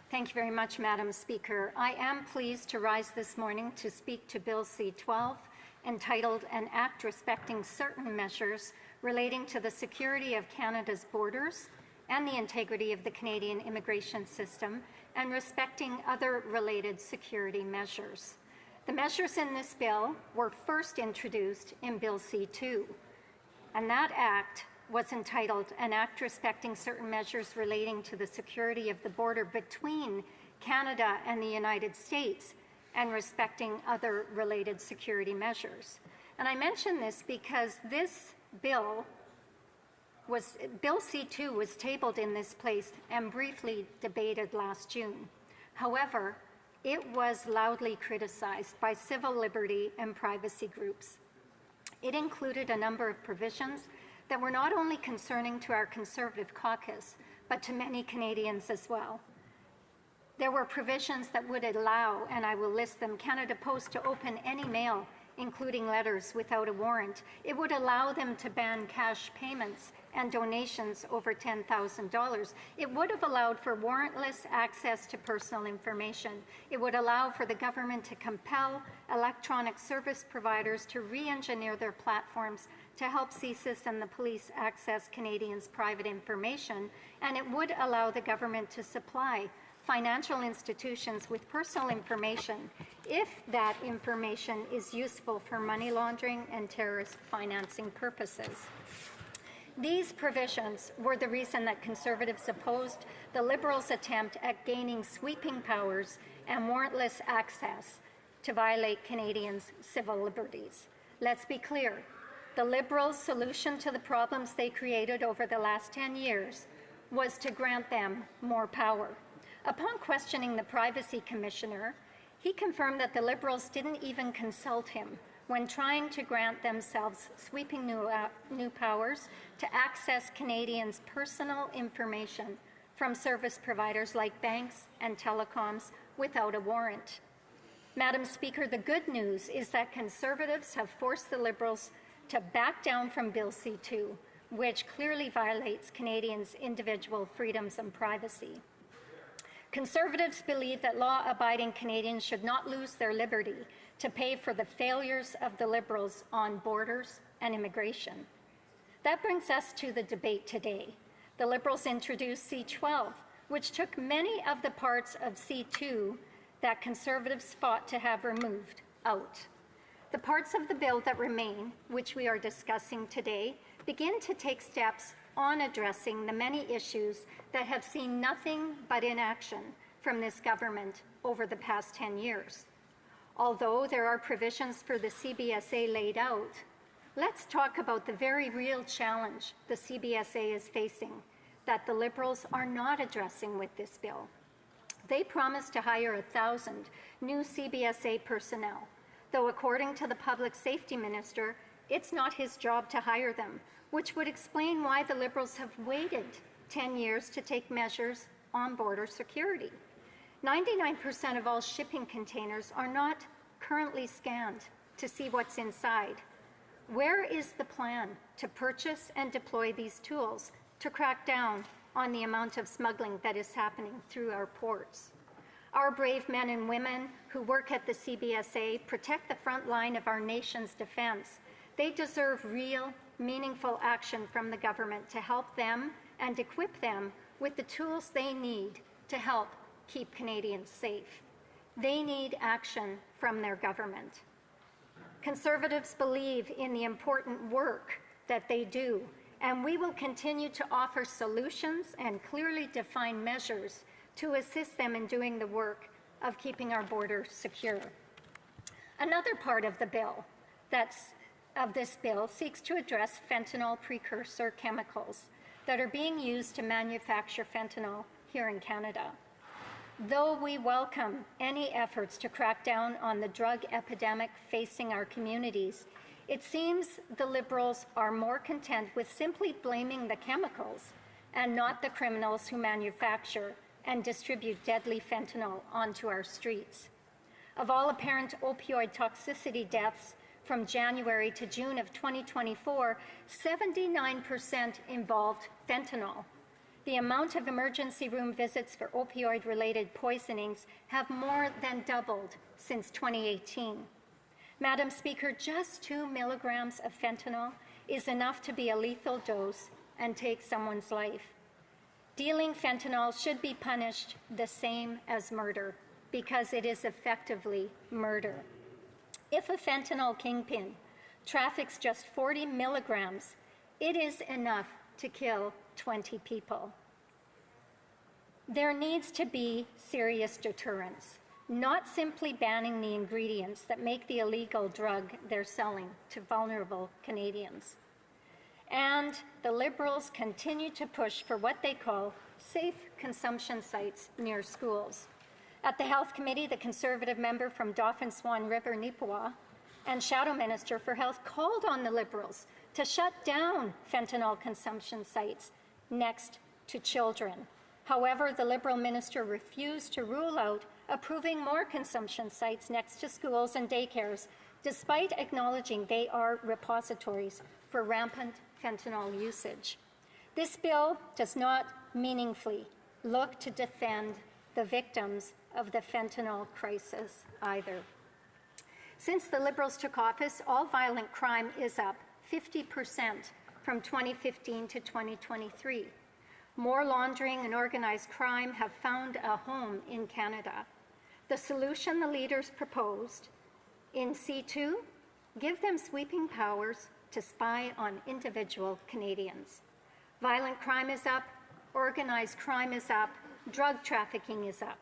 Thank you very much, Madam Speaker. I am pleased to rise this morning to speak to Bill C-12, entitled An Act Respecting Certain Measures Relating to the Security of Canada's Borders and the Integrity of the Canadian Immigration System and respecting other related security measures. The measures in this bill were first introduced in Bill C-2, and that act was entitled An Act Respecting Certain Measures Relating to the Security of the Border Between Canada and the United States and Respecting Other Related Security Measures. And I mention this because this bill C-2 was tabled in this place and briefly debated last June. However, it was loudly criticized by civil liberty and privacy groups. It included a number of provisions that were not only concerning to our Conservative caucus, but to many Canadians as well. There were provisions that would allow, and I will list them, Canada Post to open any mail, including letters, without a warrant. It would allow them to ban cash payments and donations over $10,000. It would have allowed for warrantless access to personal information. It would allow for the government to compel electronic service providers to re-engineer their platforms to help CSIS and the police access Canadians' private information, and it would allow the government to supply financial institutions with personal information if that information is useful for money laundering and terrorist financing purposes. These provisions were the reason that Conservatives opposed the Liberals' attempt at gaining sweeping powers and warrantless access to violate Canadians' civil liberties. Let's be clear. The Liberals' solution to the problems they created over the last 10 years was to grant them more power. Upon questioning the Privacy Commissioner, he confirmed that the Liberals didn't even consult him when trying to grant themselves sweeping new powers to access Canadians' personal information from service providers like banks and telecoms without a warrant. Madam Speaker, the good news is that Conservatives have forced the Liberals to back down from Bill C-2, which clearly violates Canadians' individual freedoms and privacy. Conservatives believe that law-abiding Canadians should not lose their liberty to pay for the failures of the Liberals on borders and immigration. That brings us to the debate today. The Liberals introduced C-12, which took many of the parts of C-2 that Conservatives fought to have removed out. The parts of the bill that remain, which we are discussing today, begin to take steps on addressing the many issues that have seen nothing but inaction from this government over the past 10 years. Although there are provisions for the CBSA laid out, let's talk about the very real challenge the CBSA is facing that the Liberals are not addressing with this bill. They promised to hire 1,000 new CBSA personnel, though according to the Public Safety Minister, it's not his job to hire them, which would explain why the Liberals have waited 10 years to take measures on border security. 99% of all shipping containers are not currently scanned to see what's inside. Where is the plan to purchase and deploy these tools to crack down on the amount of smuggling that is happening through our ports? Our brave men and women who work at the CBSA protect the front line of our nation's defense. They deserve real, meaningful action from the government to help them and equip them with the tools they need to help keep Canadians safe. They need action from their government. Conservatives believe in the important work that they do, and we will continue to offer solutions and clearly define measures to assist them in doing the work of keeping our borders secure. Another part of the bill of this bill seeks to address fentanyl precursor chemicals that are being used to manufacture fentanyl here in Canada. Though we welcome any efforts to crack down on the drug epidemic facing our communities, it seems the Liberals are more content with simply blaming the chemicals and not the criminals who manufacture and distribute deadly fentanyl onto our streets. Of all apparent opioid toxicity deaths from January to June of 2024, 79% involved fentanyl. the amount of emergency room visits for opioid-related poisonings have more than doubled since 2018. Madam Speaker, just 2 milligrams of fentanyl is enough to be a lethal dose and take someone's life. Dealing fentanyl should be punished the same as murder because it is effectively murder. If a fentanyl kingpin traffics just 40 milligrams, it is enough to kill 20 people. There needs to be serious deterrence, not simply banning the ingredients that make the illegal drug they're selling to vulnerable Canadians. And the Liberals continue to push for what they call safe consumption sites near schools. At the Health Committee, the Conservative member from Dauphin Swan River, Nipawin, and Shadow Minister for Health called on the Liberals to shut down fentanyl consumption sites next to children. However, the Liberal minister refused to rule out approving more consumption sites next to schools and daycares, despite acknowledging they are repositories for rampant fentanyl usage. This bill does not meaningfully look to defend the victims of the fentanyl crisis either. Since the Liberals took office, all violent crime is up 50% from 2015 to 2023. More laundering and organized crime have found a home in Canada. The solution the leaders proposed in C2, give them sweeping powers to spy on individual Canadians. Violent crime is up, organized crime is up, drug trafficking is up.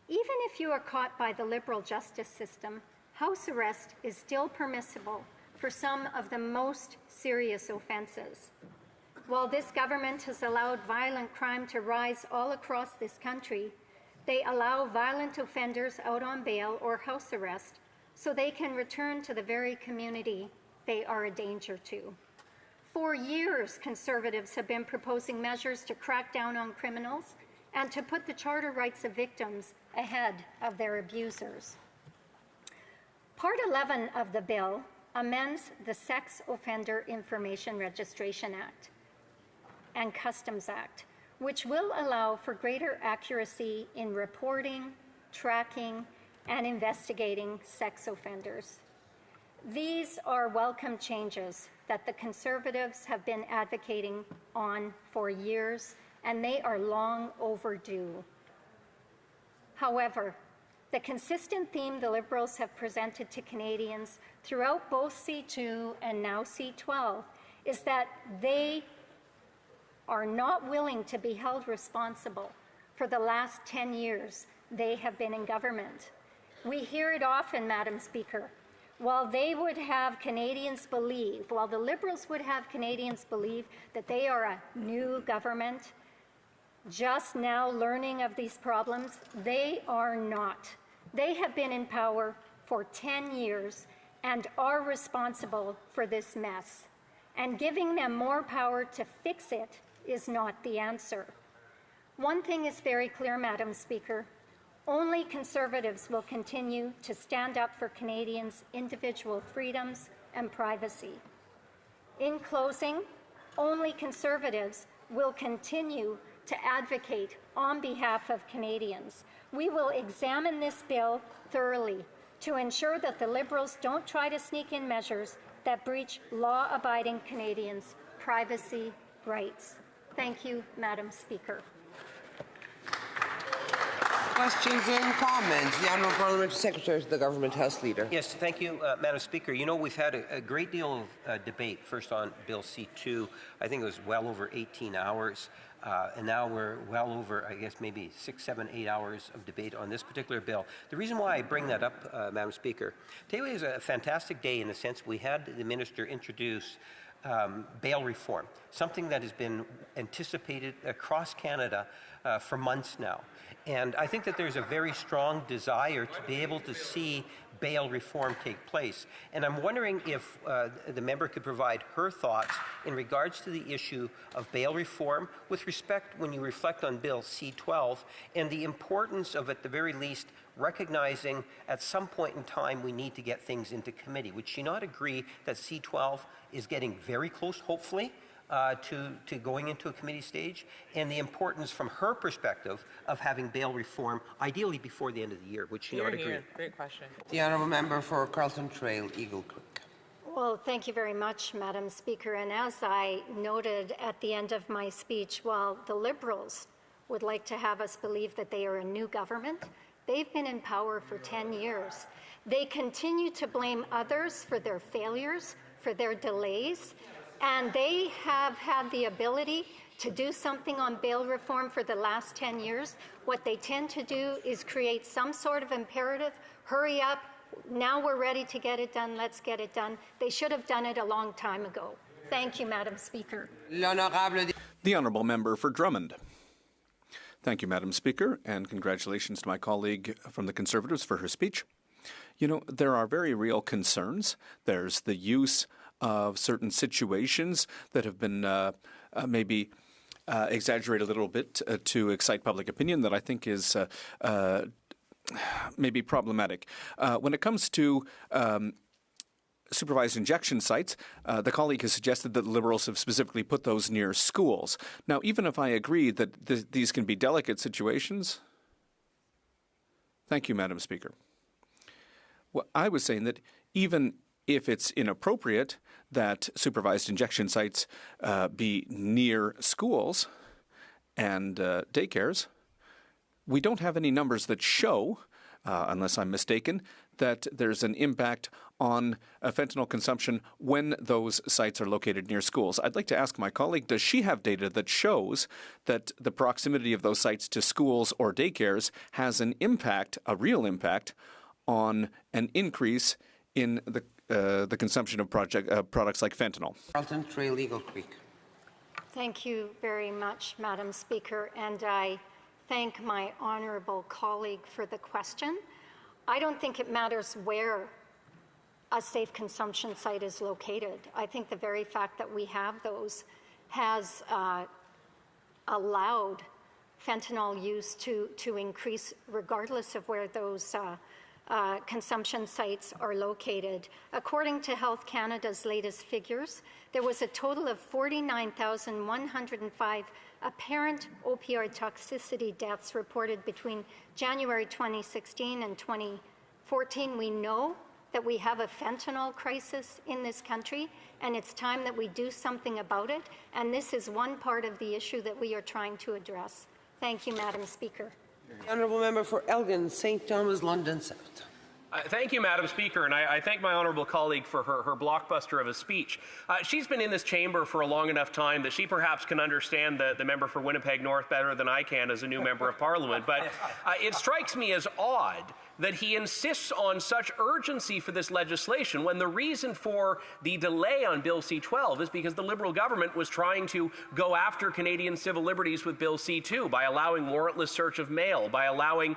Even if you are caught by the Liberal justice system, house arrest is still permissible for some of the most serious offences. While this government has allowed violent crime to rise all across this country, they allow violent offenders out on bail or house arrest so they can return to the very community they are a danger to. For years, Conservatives have been proposing measures to crack down on criminals and to put the charter rights of victims ahead of their abusers. Part 11 of the bill amends the Sex Offender Information Registration Act and Customs Act, which will allow for greater accuracy in reporting, tracking, and investigating sex offenders. These are welcome changes that the Conservatives have been advocating on for years, and they are long overdue. However, the consistent theme the Liberals have presented to Canadians throughout both C2 and now C12 is that they are not willing to be held responsible for the last 10 years they have been in government. We hear it often, Madam Speaker. While they would have Canadians believe, while the Liberals would have Canadians believe that they are a new government, just now learning of these problems, they are not. They have been in power for 10 years and are responsible for this mess. And giving them more power to fix it is not the answer. One thing is very clear, Madam Speaker. Only Conservatives will continue to stand up for Canadians' individual freedoms and privacy. In closing, only Conservatives will continue to advocate on behalf of Canadians. We will examine this bill thoroughly to ensure that the Liberals don't try to sneak in measures that breach law-abiding Canadians' privacy rights. Thank you, Madam Speaker. Questions and comments. The Honourable Parliamentary Secretary to the Government House Leader. Yes, thank you, Madam Speaker. You know, we've had a great deal of debate, first on Bill C2. I think it was well over 18 hours. And now we're well over, I guess, maybe 6, 7, 8 hours of debate on this particular bill. The reason why I bring that up, Madam Speaker, today is a fantastic day in the sense we had the Minister introduce bail reform, something that has been anticipated across Canada for months now. And I think that there's a very strong desire to be able to see bail reform take place. And I'm wondering if the member could provide her thoughts in regards to the issue of bail reform with respect when you reflect on Bill C12 and the importance of, at the very least, recognizing at some point in time we need to get things into committee. Would she not agree that C12 is getting very close, hopefully, to going into a committee stage, and the importance from her perspective of having bail reform, ideally before the end of the year. Would she not agree? Great question. The honourable member for Carlton Trail, Eagle Creek. Well, thank you very much, Madam Speaker. And as I noted at the end of my speech, while the Liberals would like to have us believe that they are a new government, they've been in power for 10 years. They continue to blame others for their failures, for their delays, and they have had the ability to do something on bail reform for the last 10 years. What they tend to do is create some sort of imperative, hurry up, now we're ready to get it done, let's get it done. They should have done it a long time ago. Thank you, Madam Speaker. The honourable member for Drummond. Thank you, Madam Speaker, and congratulations to my colleague from the Conservatives for her speech. You know, there are very real concerns. There's the use of certain situations that have been maybe exaggerated a little bit to excite public opinion that I think is maybe problematic. When it comes to supervised injection sites, the colleague has suggested that the Liberals have specifically put those near schools. Now, even if I agree that these can be delicate situations, thank you, Madam Speaker. Well, I was saying that even if it's inappropriate that supervised injection sites be near schools and daycares, we don't have any numbers that show, unless I'm mistaken, that there's an impact on fentanyl consumption when those sites are located near schools. I'd like to ask my colleague, does she have data that shows that the proximity of those sites to schools or daycares has an impact, a real impact, on an increase in the consumption of products like fentanyl? Carlton Trail, Eagle Creek. Thank you very much, Madam Speaker, and I thank my honourable colleague for the question. I don't think it matters where a safe consumption site is located. I think the very fact that we have those has allowed fentanyl use to increase regardless of where those consumption sites are located. According to Health Canada's latest figures, there was a total of 49,105 apparent opioid toxicity deaths reported between January 2016 and 2014. We know that we have a fentanyl crisis in this country, and it's time that we do something about it, and this is one part of the issue that we are trying to address. Thank you, Madam Speaker. The honourable member for Elgin, St. Thomas, London South. Thank you, Madam Speaker, and I thank my honourable colleague for her blockbuster of a speech. She's been in this chamber for a long enough time that she perhaps can understand the member for Winnipeg North better than I can as a new member of Parliament, but it strikes me as odd that he insists on such urgency for this legislation when the reason for the delay on Bill C-12 is because the Liberal government was trying to go after Canadian civil liberties with Bill C-2 by allowing warrantless search of mail, by allowing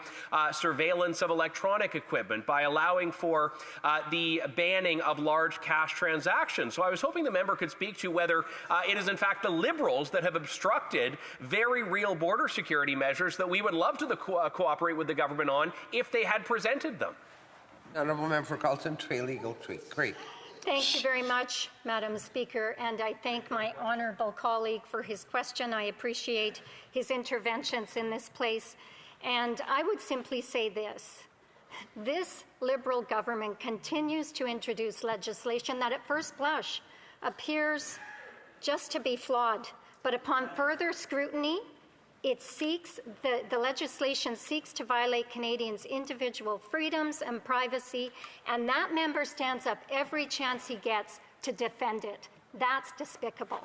surveillance of electronic equipment, by allowing for the banning of large cash transactions. So I was hoping the member could speak to whether it is in fact the Liberals that have obstructed very real border security measures that we would love to cooperate with the government on if they had presented them. Honourable member for Carlton Trail, Eagle Creek. Thank you very much, Madam Speaker, and I thank my honourable colleague for his question. I appreciate his interventions in this place, and I would simply say this. This Liberal government continues to introduce legislation that at first blush appears just to be flawed, but upon further scrutiny, the legislation seeks to violate Canadians' individual freedoms and privacy, and that member stands up every chance he gets to defend it. That's despicable.